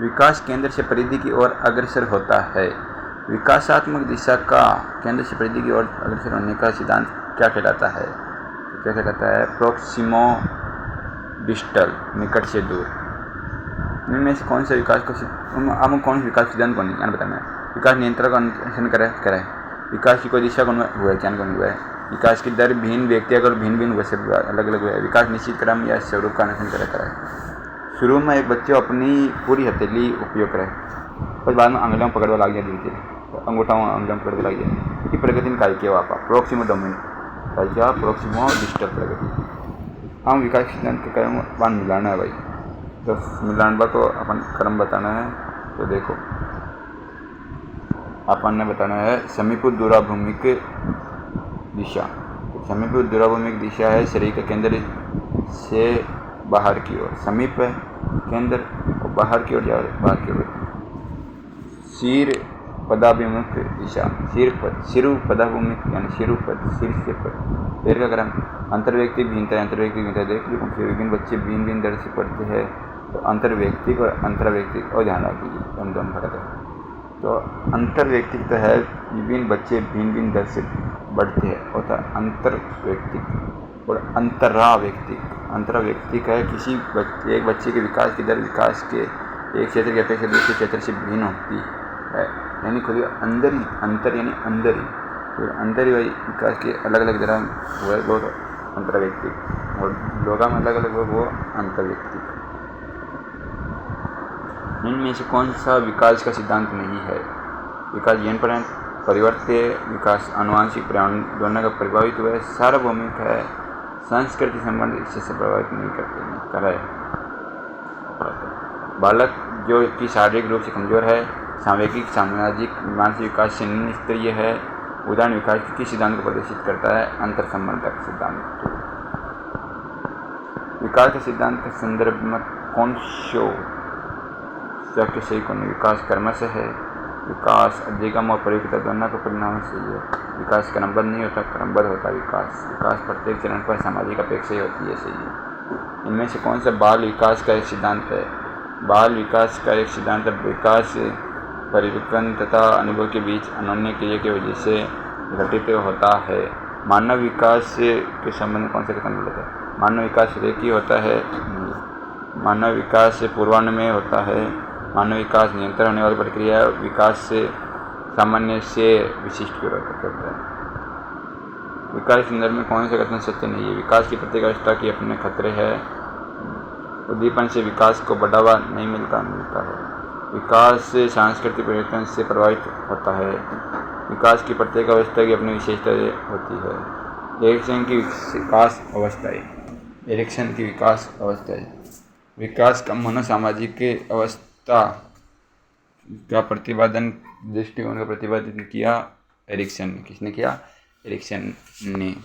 विकास केंद्र से परिधि की ओर अग्रसर होता है। विकासात्मक दिशा का केंद्र से परिधि की ओर अग्रसर होने का सिद्धांत क्या कहलाता है? क्या कहलाता है? प्रोक्सिमो डिस्टल, निकट से दूर। इनमें से कौन से विकास को हम कौन से विकास सिद्धांत को नहीं बताना है? विकास नियंत्रण का अनुसरण करे। विकास की कोई दिशा कौन हुआ है, क्या कौन हुआ है? विकास की दर भिन्न व्यक्ति अगर भिन्न हुए से अलग अलग हुआ है। विकास निश्चित क्रम या स्वरूप का अनुसरण करे। शुरू में एक बच्चे अपनी पूरी हथेली उपयोग करे, पर बाद में अंगुलियों पकड़वा लग जाए, धीरे धीरे अंगूठाओं अंगुलियों पकड़वा लग जाए। इसकी प्रगति में काय किया वापा प्रोक्सिमो डोमेन काय किया प्रोक्सिमो डिस्टल प्रगति। हम विकास सिद्धांत के क्रम वन मिलाना है भाई, तो मिलानबा को अपन क्रम बताना है। तो देखो अपन ने बताना है समीपी दूराभूमिक दिशा। समीपी दूराभूमिक दिशा है शरीर के केंद्र से बाहर की ओर, समीप है केंद्र और बाहर की ओर जा रहे, बाहर की ओर। शीर पदाभिमुख दिशा, शिरु पदाभिमुख यानी शिरु पद, सिर से पद। पैर का क्रम अंतर्व्यक्ति भिन्नता, अंतर्व्यक्ति भिन्नता देख ली उनसे विभिन्न बच्चे भिन्न भिन्न दर से पढ़ते हैं, तो अंतर्व्यक्तिक और अंतर्व्यक्तिक और ध्यान रखिए दोनों फर्क है। तो अंतर्व्यक्तिक तो है विभिन्न बच्चे भिन्न भिन्न दर से बढ़ते हैं, और अंतर्व्यक्तिक और अंतराव्यक्तिक है किसी एक बच्चे के विकास की दर विकास के एक क्षेत्र की अपेक्षा दूसरे क्षेत्र से भिन्न होती है, यानी खुद अंदर ही अंतर यानी अंदर ही, तो अंदर ही वही विकास के अलग अलग दर हुआ वो अंतराव्यक्तिक, और लोगा में अलग अलग वो अंतर्व्यक्तिक। इनमें से कौन सा विकास का सिद्धांत नहीं है? विकास जीन परिवर्त्य विकास आनुवांशिक पर्यावरण दोनों का प्रभावित हुआ है, सार्वभौमिक है, संस्कृति संबंध इससे प्रभावित नहीं करे। बालक जो कि शारीरिक रूप से कमजोर है, सामाजिक सामाजिक मानसिक विकास से निम्न स्तरीय है, उदाहरण विकास के सिद्धांत को प्रदर्शित करता है। अंतर संबंधक सिद्धांत। विकास के सिद्धांत के संदर्भ में कौन से सही कौन? विकास क्रमश है, विकास अधिगम और प्रयुक्ता दोनों का परिणाम से है। विकास क्रमबद्ध नहीं होता, क्रमबद्ध होता विकास प्रत्येक चरण पर सामाजिक अपेक्षा ही होती है, सही है। इनमें से कौन सा बाल विकास का एक सिद्धांत है? बाल विकास का एक सिद्धांत विकास परिवर्तन तथा अनुभव के बीच अनन्य क्रिया की वजह से घटित होता है। मानव विकास के संबंध में कौन सा कथन मिलता है? मानव विकास रेखीय होता है, मानव विकास पूर्वानुमेय होता है, मानव विकास निरंतर होने वाली प्रक्रिया, विकास से सामान्य से विशिष्ट की ओर करता है। विकास के संदर्भ में कौन सा कथन सत्य नहीं है? विकास की प्रत्येक अवस्था की अपने खतरे हैं, उद्दीपन से विकास को बढ़ावा नहीं मिलता है। विकास सांस्कृतिक परिवर्तन से प्रभावित होता है। विकास की प्रत्येक अवस्था की अपनी विशेषता होती है। एरिक्सन की विकास अवस्थाएं। विकास का मनोसामाजिक अवस्था का प्रतिपादन दृष्टिकोण का प्रतिपादन किया एरिक्सन ने। किसने किया? एरिक्सन ने।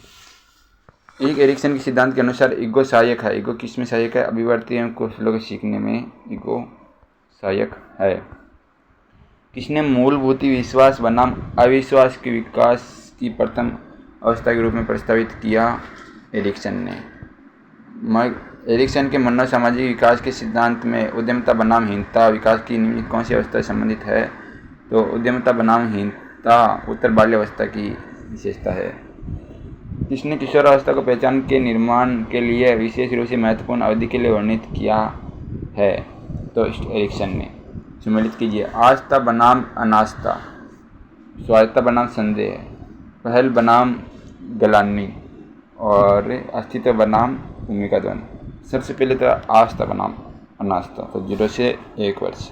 एक एरिक्सन के सिद्धांत के अनुसार ईगो सहायक है। ईगो किस में सहायक है? अभिव्यक्ति एवं कौशलों को सीखने में ईगो सहायक है। किसने मूलभूत विश्वास बनाम अविश्वास के विकास की प्रथम अवस्था के रूप में प्रस्तावित किया? एरिक्सन ने। एरिक्सन के मनोसामाजिक विकास के सिद्धांत में उद्यमता बनाम हीनता विकास की निम्नलिखित कौन सी अवस्था से संबंधित है? तो उद्यमता बनाम हीनता उत्तर बाल्यावस्था की विशेषता है। किसने किशोरावस्था को पहचान के निर्माण के लिए विशेष रूप से महत्वपूर्ण अवधि के लिए वर्णित किया है? तो एरिक्सन ने। सम्मिलित कीजिए। आस्था बनाम अनास्था, स्वायत्ता बनाम संदेह, पहल बनाम गलानी और अस्तित्व बनाम भूमिका द्वंद। सबसे पहले तो आस्था बनाम अनास्था, तो 0 से 1 वर्ष।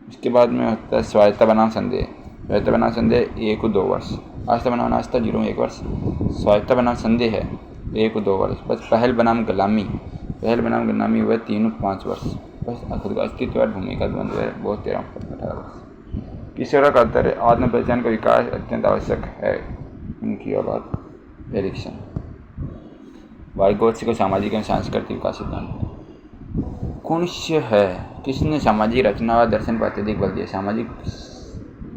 उसके बाद में होता है स्वायत्ता बनाम संदेह। स्वायत्ता बनाम संदेह 1 को 2 वर्ष। आस्था बनाम अनास्था 0 में 1 वर्ष। स्वायत्ता बनाम संदेह है 1 को 2 वर्ष। बस पहल बनाम गुलामी हुआ 3 को 5 वर्ष। बस खुद का अस्तित्व और भूमिका द्वंद है बहुत 13 को 18 वर्ष। किशोर का अंतर है आत्म पहचान का विकास अत्यंत आवश्यक है। उनकी बात एरिक्सन। वाइगोत्स्की को सामाजिक एवं सांस्कृतिक विकास सिद्धांत कौन से है? किसने सामाजिक रचनावाद दर्शन पर अत्यधिक बल दिया? सामाजिक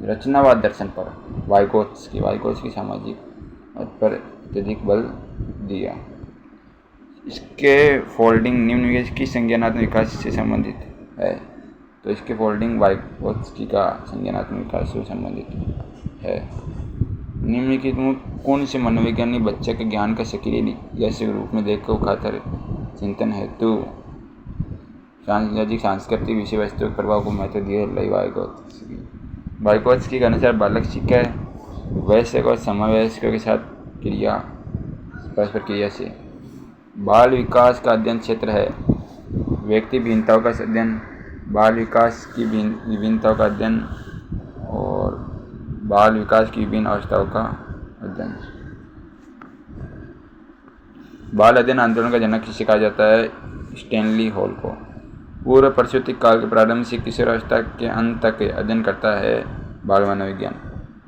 रचनावाद दर्शन पर वाइगोत्स्की सामाजिक पर अत्यधिक बल दिया। इसके फोल्डिंग निम्न की संज्ञानात्मक विकास से संबंधित है। तो इसके फोल्डिंग वाइकोत्स्की का संज्ञानात्मक विकास से संबंधित है। निम्नलिखित में कौन से मनोवैज्ञानिक बच्चे के ज्ञान का सक्रिय जैसे रूप में देखकर खातर चिंतन हेतु सांस्कृतिक विषय वस्तु के प्रभाव को महत्व दिए वाइकोत्स्की के अनुसार बालक सीखे वयस्क और समवयस्कों के साथ परस्पर क्रिया से बाल विकास का अध्ययन क्षेत्र है। व्यक्ति भिन्नताओं का अध्ययन, बाल विकास की विभिन्नताओं का अध्ययन और बाल विकास की विभिन्न अवस्थाओं का अध्ययन। बाल अध्ययन आंदोलन का जनक किसे कहा जाता है? स्टैनली हॉल को। पूर्व प्रसूति काल के प्रारंभ से किशोरावस्था के अंत तक अध्ययन करता है बाल मनोविज्ञान।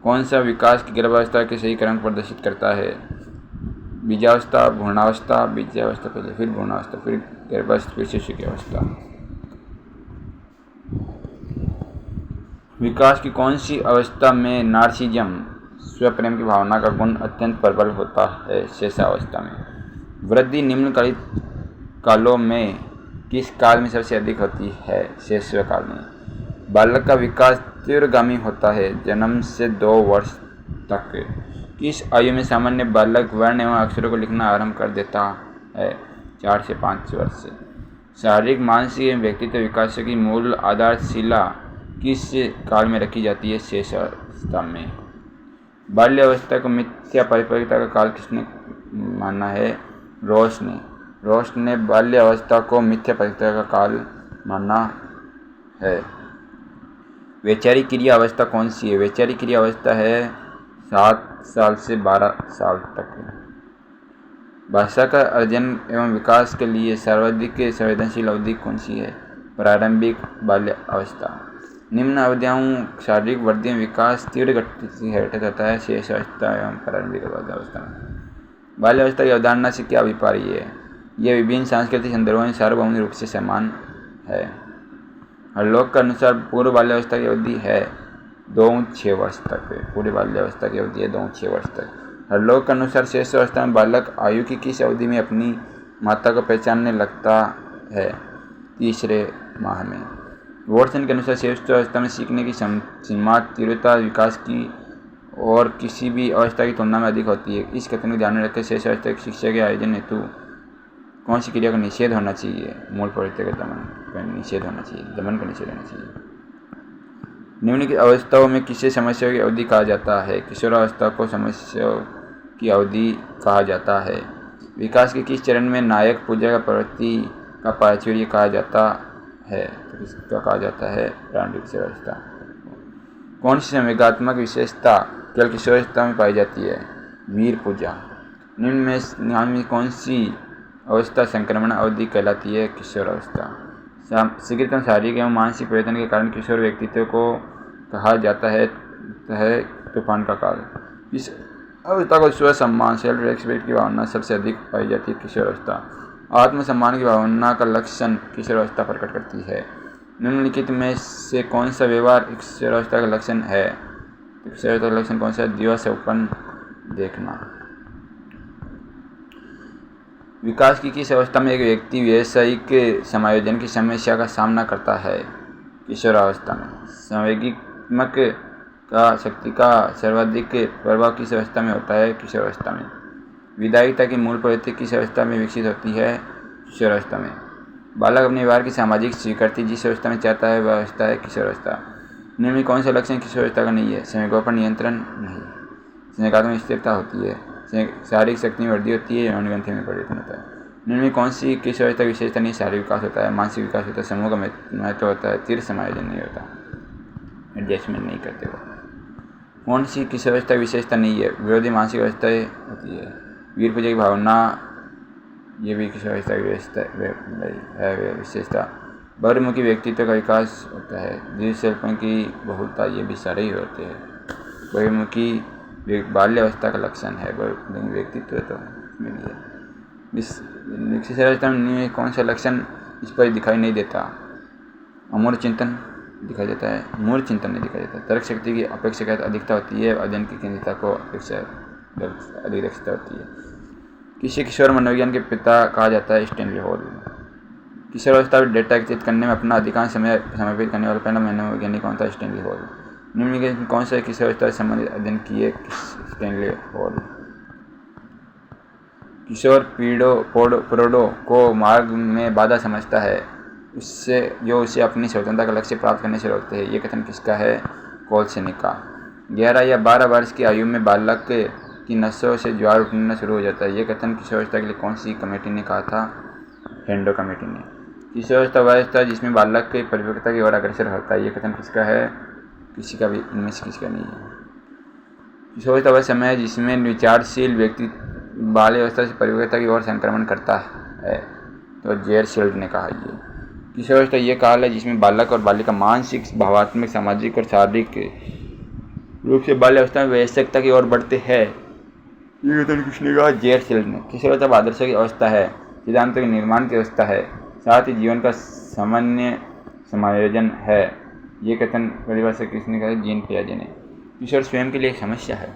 कौन सा विकास की गर्भावस्था के सही क्रम प्रदर्शित करता है? बीजावस्था, भ्रूणावस्था, बीजावस्था पहले, फिर भ्रूणावस्था, फिर गर्भावस्था, फिर शिशु की अवस्था। विकास की कौन सी अवस्था में नार्सिज्म, स्वप्रेम की भावना का गुण अत्यंत प्रबल होता है? शेषावस्था में। वृद्धि निम्नलिखित कालों में किस काल में सबसे अधिक होती है? शैशव काल में। बालक का विकास तीव्रगामी होता है जन्म से 2 वर्ष तक। किस आयु में सामान्य बालक वर्ण एवं अक्षरों को लिखना आरंभ कर देता है? 4 से 5 वर्ष से। शारीरिक, मानसिक एवं व्यक्तित्व विकास की मूल आधारशिला किस काल में रखी जाती है? शेषावस्था में। बाल्यावस्था को मिथ्या परिपक्वता का काल किसने माना है? रोश ने बाल्यावस्था को मिथ्या परिपक्वता का काल माना है। वैचारिक क्रिया अवस्था कौन सी है? वैचारिक क्रिया अवस्था है 7 साल से 12 साल तक। भाषा का अर्जन एवं विकास के लिए सर्वाधिक संवेदनशील अवधि कौन सी है? प्रारंभिक बाल्य अवस्था। निम्न अवधियों शारीरिक वृद्धि एवं विकास तीव्र गति से घटित होता है शेषावस्था एवं प्रारंभिक बाल्यावस्था में। बाल्यावस्था की अवधारणा से क्या अभिप्राय है? यह विभिन्न सांस्कृतिक संदर्भों में सार्वभौमिक रूप से समान है। हरलोक के अनुसार पूर्व बाल्यावस्था की अवधि है 2-6 वर्ष तक। पूरी बाल्यावस्था की अवधि है 2-6 वर्ष तक। हरलोक के अनुसार शेषावस्था में बालक आयु की किस अवधि में अपनी माता को पहचानने लगता है? 3रे माह में। वॉटसन के अनुसार शेषावस्था में सीखने की सीमा तीव्रता विकास की और किसी भी अवस्था की तुलना में अधिक होती है। इस कथन को ध्यान में रखकर शेषावस्था की शिक्षा के आयोजन हेतु कौन सी क्रिया का निषेध होना चाहिए? मूल प्रवृत्ति का दमन का निषेध होना चाहिए। निम्नलिखित अवस्थाओं में किसे समस्याओं की अवधि कहा जाता है? किशोरावस्था को समस्याओं की अवधि कहा जाता है। विकास के किस चरण में नायक पूजा का प्रवृत्ति का प्राचुर्य कहा जाता है? तो किसका कहा जाता है? प्रारंभिक किशोरावस्था। कौन सी संवेगात्मक विशेषता केवल किशोरावस्था में पाई जाती है? वीर पूजा। निम्न में कौन सी अवस्था संक्रमण अवधि कहलाती है? किशोरावस्था। शीघ्रतम शारीरिक एवं मानसिक परिवर्तन के कारण किशोर व्यक्तित्व को कहा जाता है तूफान का काल। इस अवस्था को स्वसम्मान, सेल्फ रेस्पेक्ट की भावना सबसे अधिक पाई जाती है। किशोरावस्था आत्मसम्मान की भावना का लक्षण किशोरावस्था प्रकट करती है। निम्नलिखित में से कौन सा व्यवहार किशोरावस्था का लक्षण है? किशोरावस्था का लक्षण कौन सा? दिवास्वप्न देखना। विकास की किस अवस्था में एक व्यक्ति व्यावसायिक समायोजन की समस्या का सामना करता है? किशोरावस्था में। संवेगात्मक का शक्ति का सर्वाधिक प्रभाव किस अवस्था में होता है? किशोरावस्था में। विधायिकता की मूल प्रवृत्ति किस अवस्था में विकसित होती है? किशोरावस्था में। बालक अपने व्यवहार की सामाजिक स्वीकृति जिस अवस्था में चाहता है वह अवस्था है किशोरावस्था। निम्न में कौन सा लक्षण किशोरावस्था का नहीं है? संवेगों पर नियंत्रण नहीं। संवेगात्मक स्थिरता होती है। शारीरिक शक्ति में वृद्धि होती है, यौनग्रंथि में परिवर्तन होता है। निम्न में कौन सी किशोरावस्था विशेषता नहीं? शारीरिक विकास होता है, मानसिक विकास होता है, समूह का महत्व होता है, तीव्र समायोजन नहीं होता, एडजस्टमेंट नहीं करते वो। कौन सी किशोरावस्था विशेषता नहीं है? विरोधी मानसिक अवस्थाएं होती है। वीर पूजा की भावना, ये भी किशोरावस्था की विशेषता। बहुमुखी व्यक्तित्व का विकास होता है। दृश्यल्पन की बहुलता, ये भी सारे ही होते हैं। बहुमुखी बाल्यावस्था का लक्षण है, व्यक्तित्व तो नहीं है। किशोरावस्था में कौन सा लक्षण इस पर दिखाई नहीं देता? अमूर्त चिंतन दिखाई देता है, मूर्त चिंतन नहीं दिखाई देता। तर्क शक्ति की अपेक्षाकृत अधिकता होती है, अध्ययन की केंद्रितता को अपेक्षा अधिक दक्षता होती है। किसी किशोर मनोविज्ञान के पिता कहा जाता है? Stanley hall. किशोरावस्था में डेटा एकत्रित करने में अपना अधिकांश समय समर्पित करने वाला पहला मनोवैज्ञानिक कौन था? Stanley hall. निम्न में कौन सा किशोरावस्था से संबंधित अध्ययन किए? Stanley hall. किशोर पीड़ों को मार्ग में बाधा समझता है, उससे जो उसे अपनी स्वतंत्रता का लक्ष्य प्राप्त करने से रोकते हैं। ये कथन किसका है? कोल्सेनिक का। 11 या 12 वर्ष की आयु में बालक की नसों से ज्वार उठना शुरू हो जाता है। ये कथन किशोरावस्था के लिए कौन सी कमेटी ने कहा था? हेंडो कमेटी ने। किशोरावस्था अवस्था जिसमें बालक की परिपक्वता की ओर अग्रसर होता है। ये कथन किसका है? किसी का भी इनमें से किसी का नहीं है। किशोरावस्था वह समय है जिसमें विचारशील व्यक्ति बाल्यावस्था से परिपक्वता की ओर संक्रमण करता है। तो जेरशील्ड ने कहा। ये किशोरावस्था ये काल है जिसमें बालक और बालिका मानसिक, भावात्मक, सामाजिक और शारीरिक रूप से बाल्यावस्था में वयस्कता की ओर बढ़ते हैं। ये कथन किसने कहा? जेरशील्ड ने। किशोरावस्था आदर्शों की अवस्था है, सिद्धांतों के निर्माण की अवस्था है, साथ ही जीवन का सामान्य समायोजन है। ये कथन परिभाषा किसने कहा? जीन पियाजे ने। किशोर स्वयं के लिए एक समस्या है।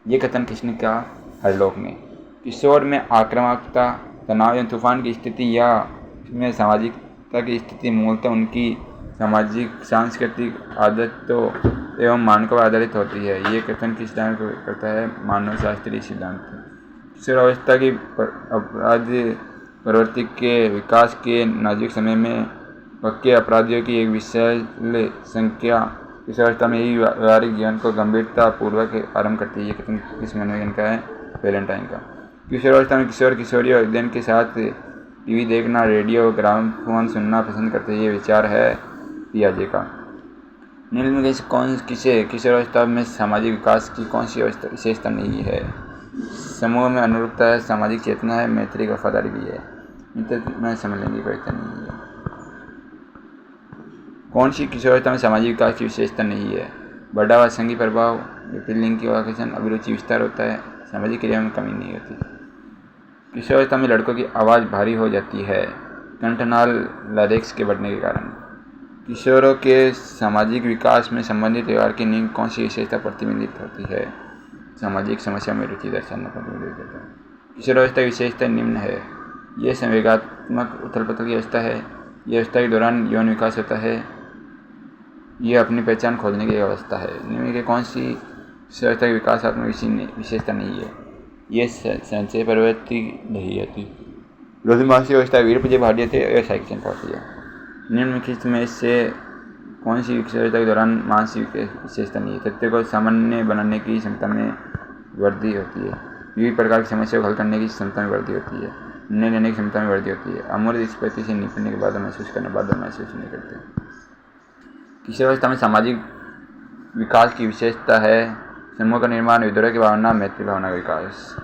ये कथन किसने कहा? हरलॉक ने। किशोर में आक्रामकता, तनाव या तूफान की स्थिति या में सामाजिकता की स्थिति मूलतः उनकी सामाजिक, सांस्कृतिक आदतों एवं मानकों पर आधारित होती है। ये कथन किस सिद्धांत को करता है? मानव शास्त्रीय सिद्धांत। किशोरावस्था की अपराध प्रवृत्ति के विकास के नाजुक समय में पक्के अपराधियों की एक विशाल संख्या किशोरावस्था में ही व्यवहारिक जीवन को गंभीरता पूर्वक आरंभ करती है। ये कथन किस मनोविज्ञान का है? वैलेंटाइन का। किशोरावस्था में किशोर किशोरियों अध्ययन के साथ टीवी देखना, रेडियो, ग्रामोफोन सुनना पसंद करते हैं। ये विचार है पियाजे का। निम्न में किसे किशोरावस्था में सामाजिक विकास की कौन सी विशेषता नहीं है? समूह में अनुरूपता है, सामाजिक चेतना है, मैत्री वफादारी भी है। मैं समझ लेंगे कोई नहीं है। कौन सी किशोरावस्था में सामाजिक विकास की विशेषता नहीं है? बड़ा व संघी प्रभाव, लिंग की आकर्षण, अभिरुचि विस्तार होता है, सामाजिक क्रिया में कमी नहीं होती। किशोरावस्था में लड़कों की आवाज़ भारी हो जाती है, कंठनाल लारिंक्स के बढ़ने के कारण। किशोरों के सामाजिक विकास में संबंधित व्यवहार की नींव कौन सी विशेषता प्रतिबिंबित होती है? सामाजिक समस्या में रुचि दर्शाना प्रतिबिंबित होता है। किशोरावस्था की विशेषता निम्न है। यह संवेगात्मक उथल पुथल की अवस्था है। यह अवस्था के दौरान यौन विकास होता है। यह अपनी पहचान खोजने की अवस्था है। निम्न के कौन सी किशोरावस्था की विकासात्मक विशेषता नहीं है? ये संचय प्रवृत्ति नहीं होती। रोजमासी अवस्था वीरपुजे भाड्य थे और साइकिल पहुँची है। निम्नलिखित में से कौन सी किशोरावस्था के दौरान मानसिक विशेषता नहीं है? तथ्य को सामान्य बनाने की क्षमता में वृद्धि होती है। विविध प्रकार की समस्या को हल करने की क्षमता में वृद्धि होती है। निर्णय लेने की क्षमता में वृद्धि होती है। अमूर्त स्थिति से निपटने के बाद महसूस करने बाद महसूस नहीं करते। किशोरावस्था में सामाजिक विकास की विशेषता है समूह का निर्माण, विद्रोह की भावना, मैत्री भावना का विकास।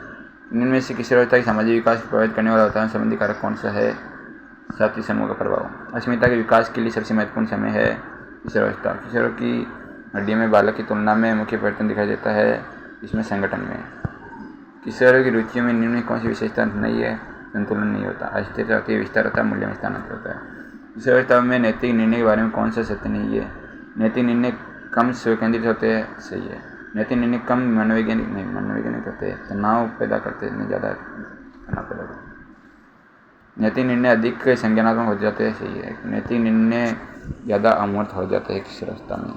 इनमें से किशोरावस्था के सामाजिक विकास को प्रभावित करने वाला वातावरण संबंधी कारक कौन सा है? साथी समूह का प्रभाव। अस्मिता के विकास के लिए सबसे महत्वपूर्ण समय है किशोरावस्था। किशोरों की हड्डियों में बालक की तुलना में मुख्य परिवर्तन दिखाई देता है इसमें संगठन में। किशोरों की रुचियों में निम्न कौन सी विशेषता नहीं है? संतुलन नहीं होता, अस्थिरता होती है, विस्तार होता है, मूल्य में स्थानांतर होता है। किशोरावस्था में नैतिक निर्णय के बारे में कौन सा सत्य नहीं है? नैतिक निर्णय कम स्वकेंद्रित होते हैं। सही है। नैतिक निर्णय कम मनोवैज्ञानिक होते हैं, तनाव पैदा करते हैं, ज़्यादा तनाव पैदा करते हैं। नैतिक निर्णय अधिक संज्ञानात्मक हो जाते हैं। सही है। नैतिक निर्णय ज़्यादा अमूर्त हो जाते हैं किशोरावस्था में।